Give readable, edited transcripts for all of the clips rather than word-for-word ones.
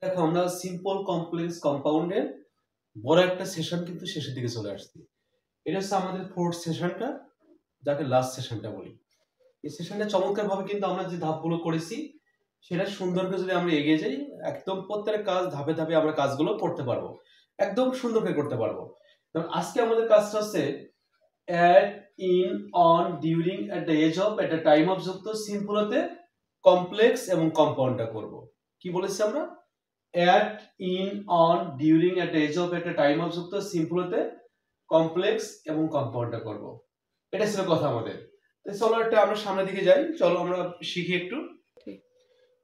দেখো আমরা simple complex কম্পাউন্ডের বড় একটা সেশন কিন্তু শেষের দিকে চলে আসছি। এটা হচ্ছে আমাদের ফোর্থ সেশনটা, যাকে লাস্ট সেশনটা বলি। এই সেশনটা চমৎকার ভাবে কিন্তু আমরা যে ধাপগুলো করেছি সেটা সুন্দর করে যদি আমরা এগিয়ে যাই, একদম প্রত্যেকটা কাজ ধাপে ধাপে আমরা কাজগুলো করতে পারবো, একদম সুন্দর করে করতে পারবো। কারণ আজকে আমাদের কাজটা হচ্ছে at, in, on, during, at the age of, at the time of যুক্ত সিম্পল হতে কমপ্লেক্স এবং কম্পাউন্ডটা করব। কি বলেছি আমরা? At, in, on, during, at the age of, at the time of যুক্ত সিম্পল হতে কমপ্লেক্স এবং কম্পাউন্ডটা করব। এটা ছিল কথা আমাদের। চলো একটা আমরা সামনের দিকে যাই, চলো আমরা শিখি একটু।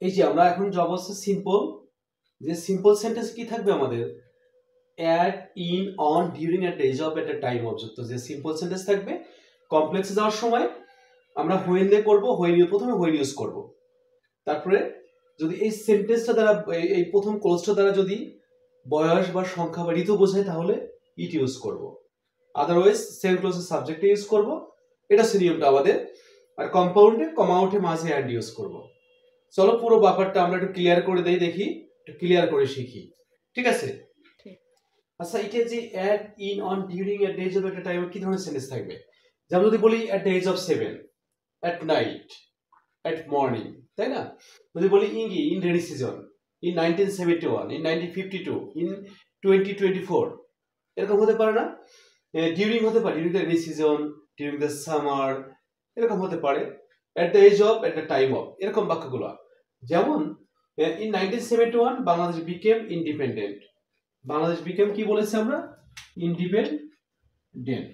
এই যে আমরা এখন জব হচ্ছে সিম্পল, যে সিম্পল সেন্টেন্স কি থাকবে আমাদের? At, in, on, during, at the age of, at the time of যুক্ত যে সিম্পল সেন্টেন্স থাকবে, কমপ্লেক্সে যাওয়ার সময় আমরা হোয়েন দিয়ে করব, প্রথমে হোয়েন ইউজ করব। তারপরে যদি এই সেন্টেন্সটা দ্বারা, এই প্রথম ক্লোজটা দ্বারা যদি বয়স বা সংখ্যা বা ঋতু বোঝায় তাহলে ইট ইউজ করব, আদারওয়াইজ সেম ক্লোজের সাবজেক্টে ইউজ করব। এটা হচ্ছে নিয়মটা আমাদের। আর কম্পাউন্ডে কমা উঠে মাঝে অ্যান্ড ইউজ করব। চলো পুরো ব্যাপারটা আমরা একটু ক্লিয়ার করে দেই, দেখি একটু ক্লিয়ার করে শিখি, ঠিক আছে? আচ্ছা, এটা যে at, in, on, during, at the age of, at the time, কি ধরনের সেন্টেন্স থাকবে? যেমন যদি বলি at the age of 7, at night, at morning, তাই না? যদি বলি ইঙ্গি, in rainy season, in 1971, in 1952, in 2024, এরকম হতে পারে না? ডিউরিং হতে পারে during the rainy season, during the summer, এরকম হতে পারে। At the age of, at the time of, এরকম বাক্যগুলো। যেমন in 1971 Bangladesh became independent. Bangladesh became কি বলেছি আমরা? ইন্ডিপেন্ডেন্ট।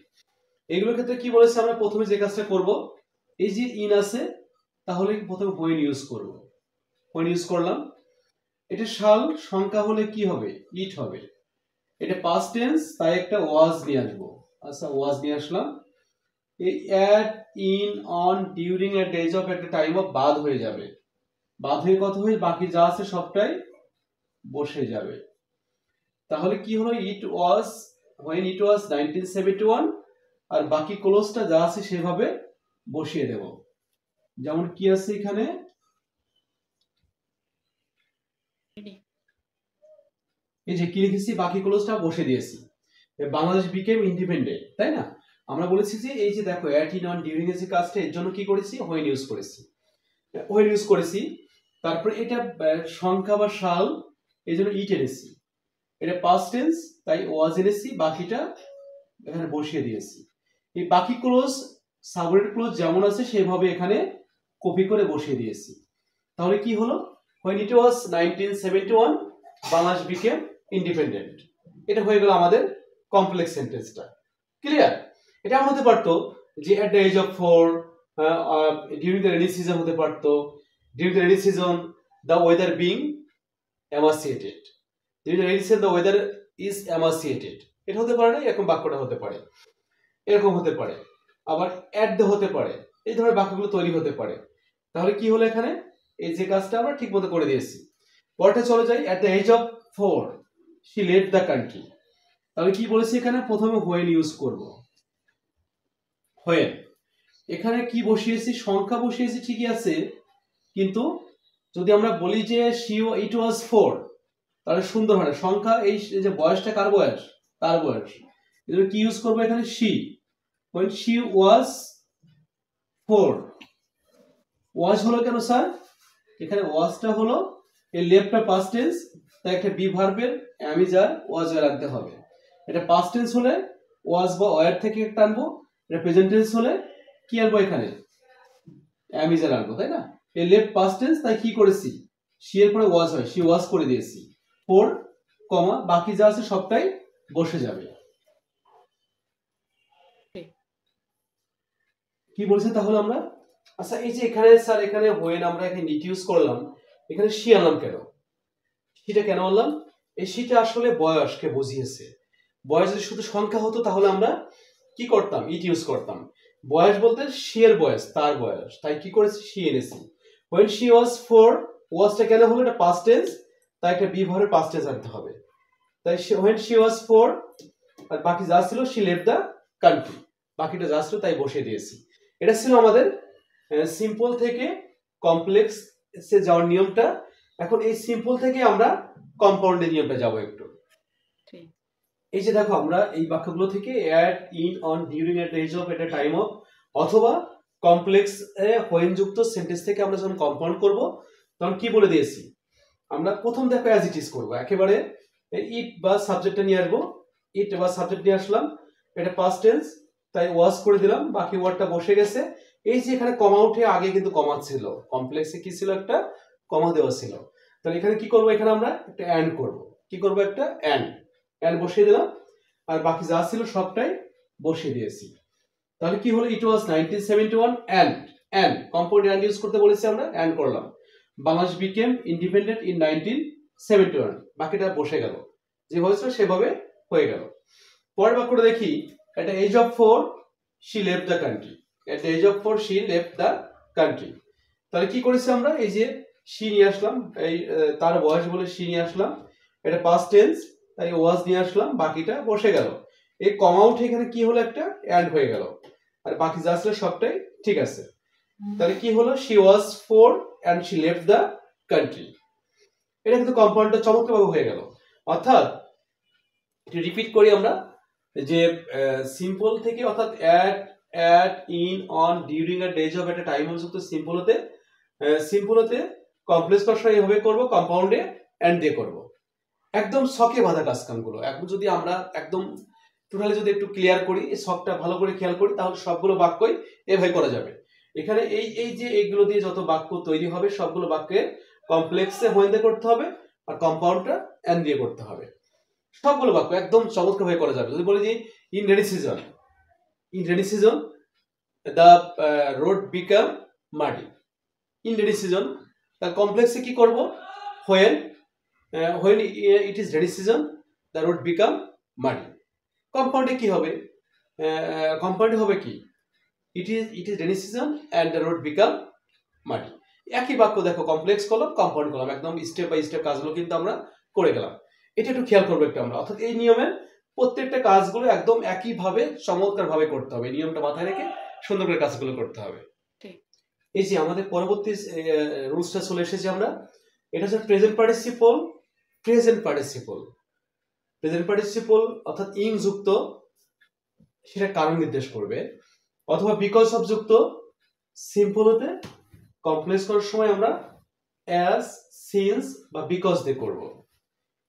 এগুলোর ক্ষেত্রে কি বলেছে আমরা? প্রথমে যে কাজটা করব, এই যে ইন আছে তাহলে প্রথমে হোয়েন ইউজ করব। হোয়েন ইউজ করলাম। এটা সাল সংখ্যা হলে কি হবে? ইট হবে। এটা পাস্ট টেন্স, তাই একটা ওয়াজ নিয়ে আসবো। আচ্ছা, ওয়াজ নিয়ে আসলাম। এই at, in, on, during, at the age of, at the time of বাদ হয়ে যাবে। বাদ হয়ে কত হয়ে বাকি যা আছে সবটাই বসে যাবে। তাহলে কি হলো? ইট ওয়াজ, হোয়েন ইট ওয়াজ 1971, আর বাকি ক্লোজটা যা আছে সেভাবে বসিয়ে দেব। যেমন কি আছে এখানে? এই যে কি লিখেছি, বাকি ক্লোজটা বসে দিয়েছি। বাংলাদেশ বিকেম ইন্ডিপেন্ডেন্ট, তাই না? আমরা বলেছি যে এই যে দেখো অ্যাট, ইন, অন, ডিউরিং এর যে কাজটা, এর জন্য কি করেছি? হোয়েন ইউজ করেছি। হোয়েন ইউজ করেছি। তারপরে এটা সংখ্যা বা সাল, এই জন্য ইট এনেছি। এটা পাস্ট টেন্স, তাই ওয়াজ এনেছি, বাকিটা এখানে বসিয়ে দিয়েছি। এই বাকি ক্লোজ, সাবঅর্ডিনেট ক্লোজ যেমন আছে সেভাবে এখানে কপি করে বসিয়ে দিয়েছি। তাহলে কি হলো? when it was 1971 Bangladesh became independent। এটা হয়ে গেল আমাদের কমপ্লেক্স সেন্টেন্সটা। ক্লিয়ার? এটা এমন হতে পারতো যে at the age of 4, during the rainy season হতে পারতো, during the rainy season the weather being emaciated, during the rainy season the weather is emaciated। এটা হতে পারে না? এরকম বাক্যটা হতে পারে, এরকম হতে পারে। আবার অ্যাট দ্য হতে পারে। এই ধরনের বাক্যগুলো তৈরি হতে পারে। তাহলে কি হলো এখানে? এই যে কাজটা আমরা ঠিক মতো করে দিয়েছি। পরটা চলে যাই, at the age of 4 she left the country. তাহলে কি বলেছি এখানে? প্রথমে হোয়েন ইউজ করব। হোয়েন, এখানে কি বসিয়েছি? সংখ্যা বসিয়েছি, ঠিকই আছে, কিন্তু যদি আমরা বলি যে ইট ওয়াজ 4, তাহলে সুন্দর হয় না। সংখ্যা, এই যে বয়সটা কার বয়স? তার বয়স। এজন্য কি ইউজ করবো এখানে? শি। when she was 4, ওয়াজ হলো কেন স্যার? এখানে ওয়াজটা হলো এই লেফটটা পাস্ট টেন্স, তাই একটা বি ভার্বের অ্যামিজার ওয়াজ রাখতে হবে। এটা পাস্ট টেন্স হলে ওয়াজ বা ওয়ার থেকে একটা আনবো, এটা প্রেজেন্ট টেন্স হলে কি আনবো? এখানে অ্যামিজার আনবো, তাই না? এই লেফট পাস্ট টেন্স, তাই কি করেছি? শি এর পরে ওয়াজ হয়, শি ওয়াজ করে দিয়েছি। 4, বাকি যা আছে সবটাই বসে যাবে। কি বলছে তাহলে আমরা? আচ্ছা, এই যে এখানে স্যার, এখানে হোয়েন আমরা এখানে নিট ইউজ করলাম, এখানে শি আনলাম কেন? সেটা কেন আনলাম? এই শিটা আসলে বয়সকে বুঝিয়েছে। বয়স যদি শুধু সংখ্যা হতো তাহলে আমরা কি করতাম? ইট ইউজ করতাম। বয়স বলতে শি এর বয়স, তার বয়স, তাই কি করেছি? শি এনেছি। when she was 4, ওয়াজটা কেন হলো? এটা পাস্ট টেন্স, তাই একটা বি ভার্বের পাস্ট টেন্স আনতে হবে। তাই when she was 4, আর বাকি যা ছিল she left the country, বাকিটা যা ছিল তাই বসিয়ে দিয়েছি। এটা ছিল আমাদের সিম্পল থেকে কমপ্লেক্স এ যাওয়ার নিয়মটা। এখন এই সিম্পল থেকে আমরা কম্পাউন্ডের নিয়মটা যাবো একটু। এই যে দেখো আমরা এই বাক্যগুলো থেকে at, in, on, during, at, age of, at a time of অথবা কমপ্লেক্স হোয়েন যুক্ত সেন্টেন্স থেকে আমরা যখন কম্পাউন্ড করব তখন কি বলে দিয়েছি, আমরা প্রথম দেখো অ্যাজ ইট ইজ করবো, একেবারে ইট বা সাবজেক্টটা নিয়ে আসবো, ইট বা সাবজেক্ট নিয়ে আসলাম, এটা পাস্ট টেন্স তাই ওয়াজ করে দিলাম, বাকি ওয়ার্ডটা বসে গেছে। এই যে এখানে কমা উঠে, আগে কিন্তু কমা ছিল, কমপ্লেক্সে কি ছিল, একটা কমা দেওয়া ছিল। তাহলে এখানে কি করবো, এখানে আমরা একটা অ্যান্ড করব, কি করবো, একটা অ্যান্ড বসিয়ে দিলাম, আর বাকি যা ছিল সবটাই বসিয়ে দিয়েছি। তাহলে কি হলো, ইট ওয়াজ 1971 অ্যান্ড কম্পাউন্ড অ্যান্ড ইউজ করতে বলেছি, আমরা অ্যান্ড করলাম। বাংলাদেশ বিকেম ইন্ডিপেন্ডেন্ট ইন 1971, বাকিটা বসে গেল, যে হয়েছিল সেভাবে হয়ে গেল। পরের বাক্যটা দেখি, at the age of 4 she left the country, at the age of 4 she left the country। তাহলে কি করেছি আমরা, এই যে she নিয়ে আসলাম, এই তার বয়স বলে she নিয়ে আসলাম, এটা পাস্ট টেন্স তাই ওয়াজ নিয়ে আসলাম, বাকিটা বসে গেল। এই কমা উঠে এখানে কি হলো, একটা অ্যান্ড হয়ে গেল, আর বাকি যা ছিল সবটাই ঠিক আছে। তাহলে কি হলো, she was 4 and she left the country। এটা কিন্তু কম্পাউন্ডটা চমৎকারভাবে হয়ে গেল। অর্থাৎ রিপিট করি আমরা, যে সিম্পল থেকে, অর্থাৎ at, in, on, during, at, age of, at a time of যুক্ত সিম্পল হতে কমপ্লেক্স কনস্ট্রাকশন এইভাবে করব, কম্পাউন্ডে অ্যান্ড দিয়ে করব। একদম শখে বাঁধা কাজ কামগুলো এখন যদি আমরা একদম টোটালি যদি একটু ক্লিয়ার করি, এই শখটা ভালো করে খেয়াল করি, তাহলে সবগুলো বাক্যই এভাবে করা যাবে। এখানে এই যে এইগুলো দিয়ে যত বাক্য তৈরি হবে সবগুলো বাক্যে কমপ্লেক্সে হোয়েন দিয়ে করতে হবে, আর কম্পাউন্ডটা অ্যান্ড দিয়ে করতে হবে। সবগুলো বাক্য একদম চমৎকার ভাবে করা যাবে। যদি বলি যে in rainy season the road become muddy, in rainy season, তার কমপ্লেক্সে কি করব, when it is rainy season the road become muddy. কম্পাউন্ডে কি হবে, কম্পাউন্ডে হবে কি, it is rainy season and the road become muddy. একই বাক্য দেখো, কমপ্লেক্স কলম, কম্পাউন্ড কলম, একদম স্টেপ বাই স্টেপ কাজগুলো কিন্তু আমরা করে গেলাম। এটা একটু খেয়াল করবো একটু আমরা, অর্থাৎ এই নিয়মের প্রত্যেকটা কাজগুলো একদম একইভাবে চমৎকার ভাবে করতে হবে, নিয়মটা মাথায় রেখে সুন্দর করে কাজগুলো করতে হবে। এই যে আমাদের পরবর্তী রুলসটা চলে এসেছে, আমরা এটা হচ্ছে প্রেজেন্ট পার্টিসিপল অর্থাৎ ইং যুক্ত, সেটা কারণ নির্দেশ করবে, অথবা বিকজ অফ যুক্ত সিম্পল হতে কমপ্লেক্স করার সময় আমরা অ্যাজ, সিন্স বা বিকজ দিয়ে করব।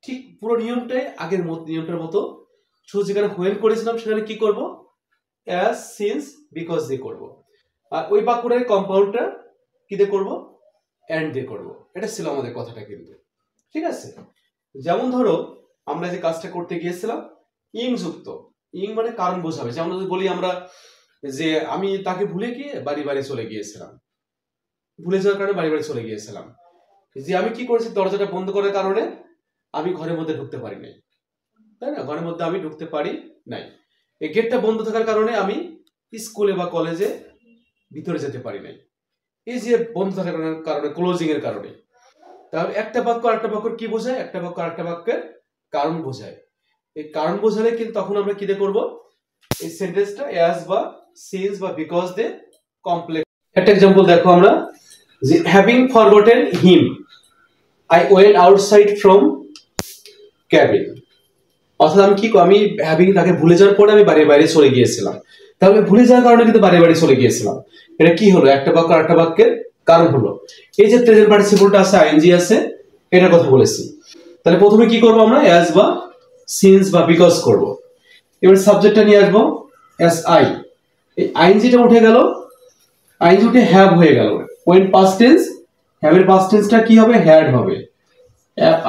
ঠিক পুরো নিয়মটাই আগের নিয়মটার মতো, শুধু যেখানে হোয়েন করেছিলাম সেখানে কি করব, অ্যাজ, সিন্স, বিকজ দিয়ে করব, আর ওই বাক্যটার কম্পাউন্ডটা কি দিয়ে করব, অ্যান্ড দিয়ে করব। এটা ছিল আমাদের কথাটা কিন্তু, ঠিক আছে। যেমন ধরো আমরা যে কাজটা করতে গিয়েছিলাম, ইং যুক্ত, ইং মানে কারণ বোঝাবে। যেমন যদি বলি আমরা যে আমি তাকে ভুলে গিয়ে বাড়ি চলে গিয়েছিলাম, ভুলে যাওয়ার কারণে বাড়ি চলে গিয়েছিলাম, যে আমি কি করেছি, দরজাটা বন্ধ করার কারণে আমি ঘরের মধ্যে ঢুকতে পারি নাই, তাই না, ঘরের মধ্যে আমি ঢুকতে পারি নাই। এই গেটটা বন্ধ থাকার কারণে আমি স্কুলে বা কলেজে ভিতরে যেতে পারি নাই, এই যে বন্ধ থাকার কারণে, ক্লোজিং এর কারণে। তাহলে একটা বাক্য আরেকটা বাক্য কি বোঝায়, একটা বাক্য আরেকটা বাক্যের কারণ বোঝায়। এই কারণ বোঝালে কিন্তু তখন আমরা কি দিয়ে করবো, এই সেন্টেন্সটা অ্যাজ বা সিন্স বা বিকজ দিয়ে কমপ্লেক্স। একটা এক্সাম্পল দেখো আমরা, যে having forgotten him I went outside from cabin. অর্থাৎ আমি হ্যাভিং তাকে ভুলে যাওয়ার পরে আমি বাইরে চলে গিয়েছিলাম। তাহলে ভুলে যাওয়ার কারণে কিন্তু বাড়ি চলে গিয়েছিলাম, এটা কি হলো, একটা বাক্য আরেকটা বাক্যের কারণ হলো। এই যে প্রেজেন্ট পার্টিসিপলটা আছে, আইএনজি আছে, এটার কথা বলেছি। তাহলে প্রথমে কি করবো আমরা, অ্যাজ বা সিন্স বা বিকজ করব। এবার সাবজেক্টটা নিয়ে আসবো, অ্যাজ আই, এই আইএনজিটা উঠে গেল, আইএনজি উঠে হ্যাভ হয়ে গেল। ওয়েন পাস্ট টেন্স, হ্যাভের পাস্ট টেন্সটা কি হবে, হ্যাড হবে,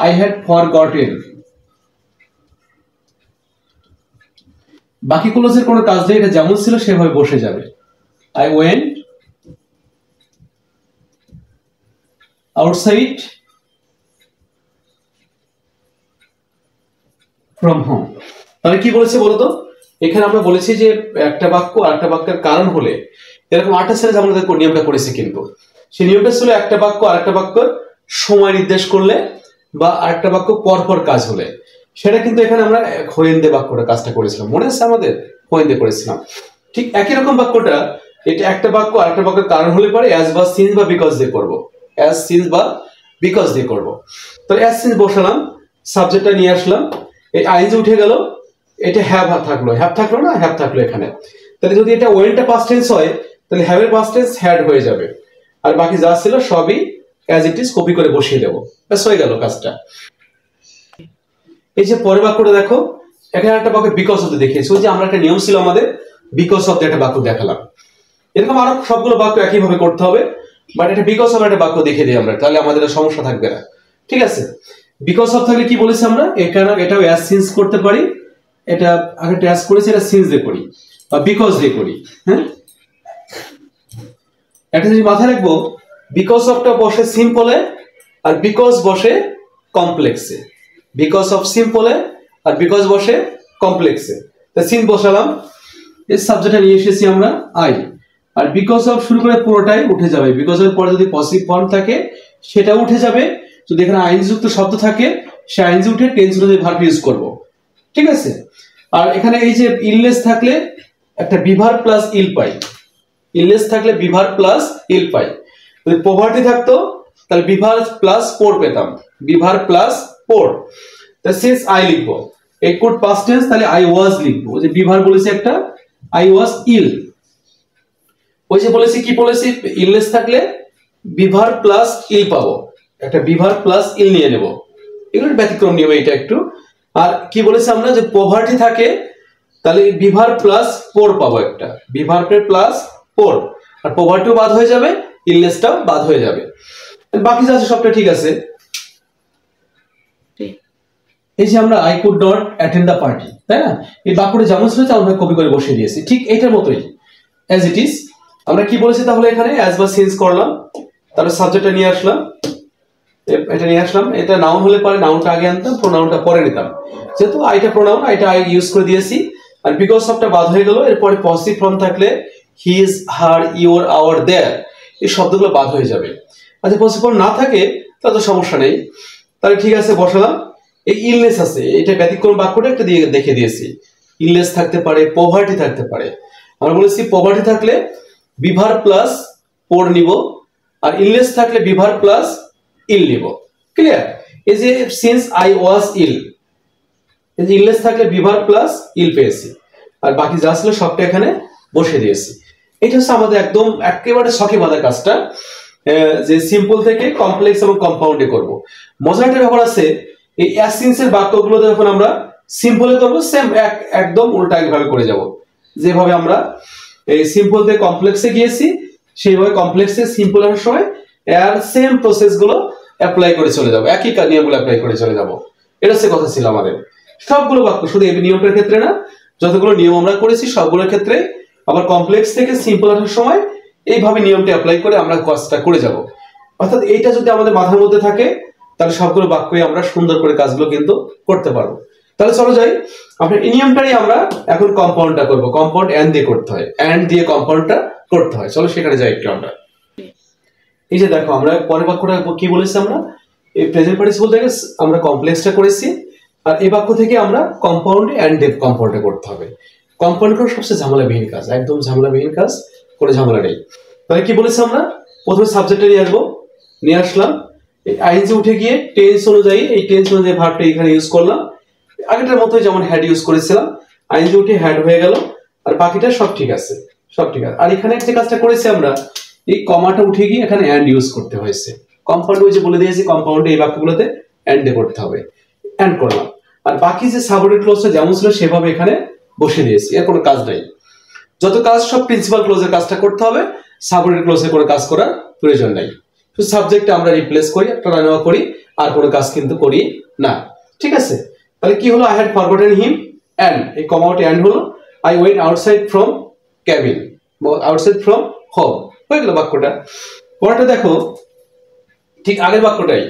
আই হ্যাড ফরগটেন। বাকি ক্লোজের কোনো কাজ নেই, এটা যেমন ছিল সেভাবে বসে যাবে। I went outside from home. তাহলে কি বলেছে বলতো, এখানে আমরা বলেছি যে একটা বাক্য আরেকটা বাক্যের কারণ হলে, এরকম 8টা সিরিজ আমাদের নিয়মটা করেছি, কিন্তু সেই নিয়মটা ছিল একটা বাক্য আরেকটা বাক্যের সময় নির্দেশ করলে বা আরেকটা বাক্য পরপর কাজ হলে, সেটা কিন্তু এখানে আমরা হোয়েন দিয়ে বাক্যটা কাজটা করেছিলাম, মনে আছে আমাদের, হোয়েন দিয়ে করেছিলাম। ঠিক একই রকম বাক্যটা, এটা একটা বাক্য আরেকটা বাক্যের কারণ হলে পরে অ্যাজ বা সিন্স বা বিকজ দিয়ে করব, অ্যাজ, সিন্স বা বিকজ দিয়ে করব। তো অ্যাজ, সিন্স বসালাম, সাবজেক্টটা নিয়ে আসলাম, এই আইএনজি উঠে গেল, এটা হ্যাভ থাকলো না, হ্যাভ থাকলো এখানে। তাহলে যদি এটা ওয়েনটা পাস্ট টেন্স হয় তাহলে হ্যাভ এর পাস্ট টেন্স হ্যাড হয়ে যাবে, আর বাকি যা ছিল সবই অ্যাজ ইট ইজ কপি করে বসিয়ে দেবো, ব্যাস হয়ে গেল কাজটা। এই যে পরের বাক্যটা দেখো, এখানে একটা বাক্য বিকজ অফ দেখিয়েছি, ওই যে আমরা একটা নিয়ম ছিল আমাদের বিকজ অফ একটা বাক্য দেখালাম, এরকম আরো সবগুলো বাক্য একইভাবে করতে হবে, বাট এটা বিকজ অফ একটা বাক্য দেখে দিই আমরা, তাহলে আমাদের সমস্যা থাকবে না। ঠিক আছে, বিকজ অফ থাকলে কি বলেছি আমরা, এখানে এটাও অ্যাজ সিন্স করতে পারি, এটা আগে অ্যাজ করেছি, এটা সিন্স দিয়ে করি বা বিকজ দিয়ে করি। হ্যাঁ, একটা জিনিস মাথায় রাখবো, বিকজ অফটা বসে সিম্পলে আর বিকজ বসে কমপ্লেক্সে, বিকজ অফ সিম্পলে আর বিকজ বসে কমপ্লেক্সে। তা সিন বসালাম, এই সাবজেক্টটা নিয়ে এসেছি আমরা আই, আর বিকজ অফ শুরু করে পুরোটাই উঠে যাবে, বিকজ এর পরে যদি পজিটিভ ফর্ম থাকে সেটা উঠে যাবে, যদি এখানে আইনজি যুক্ত শব্দ থাকে সে আইনজি উঠে টেন্স অনুযায়ী ভার্ব ইউজ করব। ঠিক আছে, আর এখানে এই যে ইললেস থাকলে একটা বিভার প্লাস ইল পাই, ইললেস থাকলে বিভার প্লাস ইল পাই, যদি পভার্টি থাকতো তাহলে বিভার প্লাস পোর পেতাম, বিভার প্লাস পোর। তা সিন্স আই লিখবো, এই কুড পাস্ট টেন্স তাহলে আই ওয়াজ লিখবো, যে বিভার বলেছি একটা আই ওয়াজ ইল, ওই যে বলেছি কি বলেছি, ইললেস থাকলে বিভার প্লাস ইল পাবো, একটা বিভার প্লাস ইল নিয়ে নেব, এগুলোর ব্যতিক্রম নিয়ম এটা একটু। আর কি বলেছি আমরা, যে পভার্টি থাকে তাহলে বিভার প্লাস পোর পাবো, একটা বিভার প্লাস পোর, আর পভার্টিও বাদ হয়ে যাবে, ইলনেসটাও বাদ হয়ে যাবে, বাকি যা আছে সবটা ঠিক আছে। এই যে আমরা I could not attend the party, তাই না, এই বাক্যটা যেমন ছিল তেমন কপি করে বসিয়ে দিয়েছি, ঠিক এইটার মতোই অ্যাজ ইট ইজ। আমরা কি বলেছি তাহলে এখানে অ্যাজ বা সিন্স করলাম, তারপরে সাবজেক্টটা নিয়ে আসলাম, এটা নিয়ে আসলাম, এটা নাউন হলে পরে নাউনটা আগে আনতাম, প্রোনাউনটা পরে নিতাম, যেহেতু আইটা প্রোনাউন আইটা আই ইউজ করে দিয়েছি, আর বিকজ অফটা বাদ হয়ে গেল, এরপরে পজিটিভ ফর্ম থাকলে হিজ হার ইওর আওয়ার দেয়ার এই শব্দগুলো বাদ হয়ে যাবে, আর যদি পজিটিভ ফর্ম না থাকে তাহলে তো সমস্যা নেই। তাহলে ঠিক আছে, বসালাম। এই ইলনেস আছে, এটা ব্যতিক্রম বাক্যটা একটা দিয়ে দেখে দিয়েছি, ইলনেস থাকতে পারে, পভার্টি থাকতে পারে, আমরা বলেছি পভার্টি থাকলে বিভার প্লাস পোর নিব, আর ইলনেস থাকলে বিভার প্লাস ইল নিব, ক্লিয়ার। এই যে সিন্স আই ওয়াজ ইল, এই যে ইলনেস থাকলে বিভার প্লাস ইল পেয়েছি, আর বাকি যা ছিল সবটা এখানে বসে দিয়েছি। এটা হচ্ছে আমাদের একদম একেবারে শখে বাঁধা কাজটা, যে সিম্পল থেকে কমপ্লেক্স এবং কম্পাউন্ডে করব। মজার একটা ব্যাপার আছে, এই অ্যাসিন্সের বাক্যগুলোতে যখন আমরা সিম্পলে করব সেম একদম উল্টা একভাবে করে যাব, যেভাবে আমরা এই সিম্পল থেকে কমপ্লেক্সে গিয়েছি সেইভাবে কমপ্লেক্সে সিম্পল আসার সময় এর সেম প্রসেস গুলো অ্যাপ্লাই করে চলে যাব, একই নিয়মগুলো অ্যাপ্লাই করে চলে যাব। এটা হচ্ছে কথা ছিল আমাদের সবগুলো বাক্য, শুধু এই নিয়মটার ক্ষেত্রে না, যতগুলো নিয়ম আমরা করেছি সবগুলোর ক্ষেত্রে আবার কমপ্লেক্স থেকে সিম্পল আসার সময় এইভাবে নিয়মটা অ্যাপ্লাই করে আমরা কাজটা করে যাব। অর্থাৎ এইটা যদি আমাদের মাথার মধ্যে থাকে তাহলে সবগুলো বাক্যই আমরা সুন্দর করে কাজগুলো কিন্তু করতে পারবো। তাহলে চলো যাই, আপনার এই নিয়মটাই আমরা এখন কম্পাউন্ডটা করব, কম্পাউন্ড এন্ড দিয়ে করতে হয়, এন্ড দিয়ে কম্পাউন্ডটা করতে হয়। চলো সেখানে যাই একটু আমরা। এই যে দেখো আমরা পরের বাক্যটা কি বলেছি, আমরা এই প্রেজেন্ট পার্টিসিপল থেকে আমরা কমপ্লেক্সটা করেছি, আর এই বাক্য থেকে আমরা কম্পাউন্ড এন্ড ডেপ কম্পাউন্ডটা করতে হবে। কম্পাউন্ড করা সবচেয়ে ঝামেলাবিহীন কাজ, একদম ঝামেলাবিহীন কাজ, কোনো ঝামেলা নেই। তাহলে কি বলেছি আমরা, প্রথমে সাবজেক্টটা নিয়ে আসবো, নিয়ে আসলাম, আইএনজি উঠে গিয়ে টেন্স অনুযায়ী এই টেন্স অনুযায়ী ভার্বটা এখানে ইউজ করলাম, আগেটার মতোই যেমন হ্যাড ইউজ করেছিলাম, আইএনজি উঠে হ্যাড হয়ে গেল, আর বাকিটা সব ঠিক আছে, সব ঠিক আছে। আর এখানে যে কাজটা করেছি আমরা, এই কমাটা উঠে গিয়ে এখানে এন্ড ইউজ করতে হয়েছে, কম্পাউন্ড ওই যে বলে দিয়েছি কম্পাউন্ডে এই বাক্যগুলোতে এন্ডে করতে হবে, এন্ড করলাম, আর বাকি যে সাবঅর্ডিনেট ক্লজটা যেমন ছিল সেভাবে এখানে বসে দিয়েছি, এর কোনো কাজ নাই। যত কাজ সব প্রিন্সিপাল ক্লজের কাজটা করতে হবে, সাবঅর্ডিনেট ক্লজের কোনো কাজ করার প্রয়োজন নাই। তো সাবজেক্টটা আমরা রিপ্লেস করি, একটা নেওয়া করি, আর কোনো কাজ কিন্তু করি না। ঠিক আছে, তাহলে কি হলো, I had forgotten him and, এই কমাউট এন্ড হলো, I went outside from cabin, outside from home, হয়ে গেল বাক্যটা। পরেরটা দেখো, ঠিক আগের বাক্যটাই,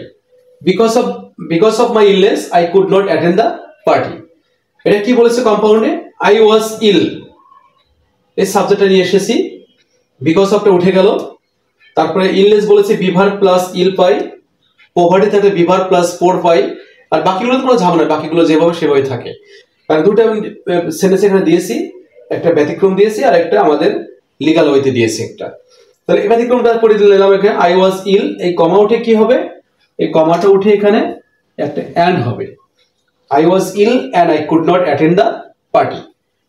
because of my illness I could not attend the party, এটা কি বলেছে কম্পাউন্ডে, আই ওয়াজ ইল, এই সাবজেক্টটা নিয়ে এসেছি, বিকজ অফটা উঠে গেল, তারপরে ইলনেস বলেছে বিভার প্লাস ইল পাই, পভার্টি থাকে বিভার প্লাস পোর পাই, আর বাকিগুলো তো কোনো ঝামেলা, বাকিগুলো যেভাবে সেভাবে থাকে। কারণ দুটো আমি সেন্টেন্স এখানে দিয়েছি, একটা ব্যতিক্রম দিয়েছি আর একটা আমাদের লিগাল ওয়েতে দিয়েছি একটা। তাহলে এই ব্যতিক্রমটা করে দিলাম এখানে, আই ওয়াজ ইল, এই কমা উঠে কি হবে, এই কমাটা উঠে এখানে একটা এন্ড হবে, I was ill and I could not attend the party.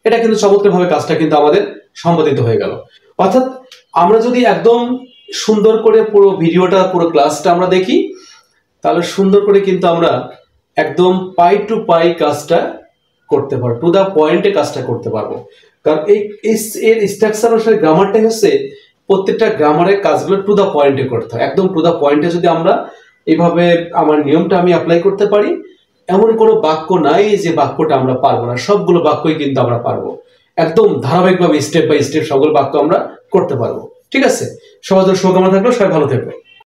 এটা কিন্তু চমৎকারভাবে কাজটা কিন্তু আমাদের সম্পাদিত হয়ে গেল। অর্থাৎ আমরা যদি একদম সুন্দর করে পুরো ভিডিওটা পুরো ক্লাসটা আমরা দেখি, তাহলে সুন্দর করে কিন্তু আমরা একদম পাই টু পাই কাজটা করতে পারবো, টু দা পয়েন্টে কাজটা করতে পারবো। কারণ এর স্ট্রাকচার অনুসারে গ্রামারটাই হচ্ছে প্রত্যেকটা গ্রামারের কাজগুলো টু দা পয়েন্টে করতে হয়। একদম টু দা পয়েন্টে যদি আমরা এইভাবে আমার নিয়মটা আমি অ্যাপ্লাই করতে পারি, এমন কোনো বাক্য নাই যে বাক্যটা আমরা পারবো না, সবগুলো বাক্যই কিন্তু আমরা পারবো। একদম ধারাবাহিকভাবে স্টেপ বাই স্টেপ সবগুলো বাক্য আমরা করতে পারবো। ঠিক আছে, সবার জন্য শুভকামনা থাকলো, সবাই ভালো থাকবে।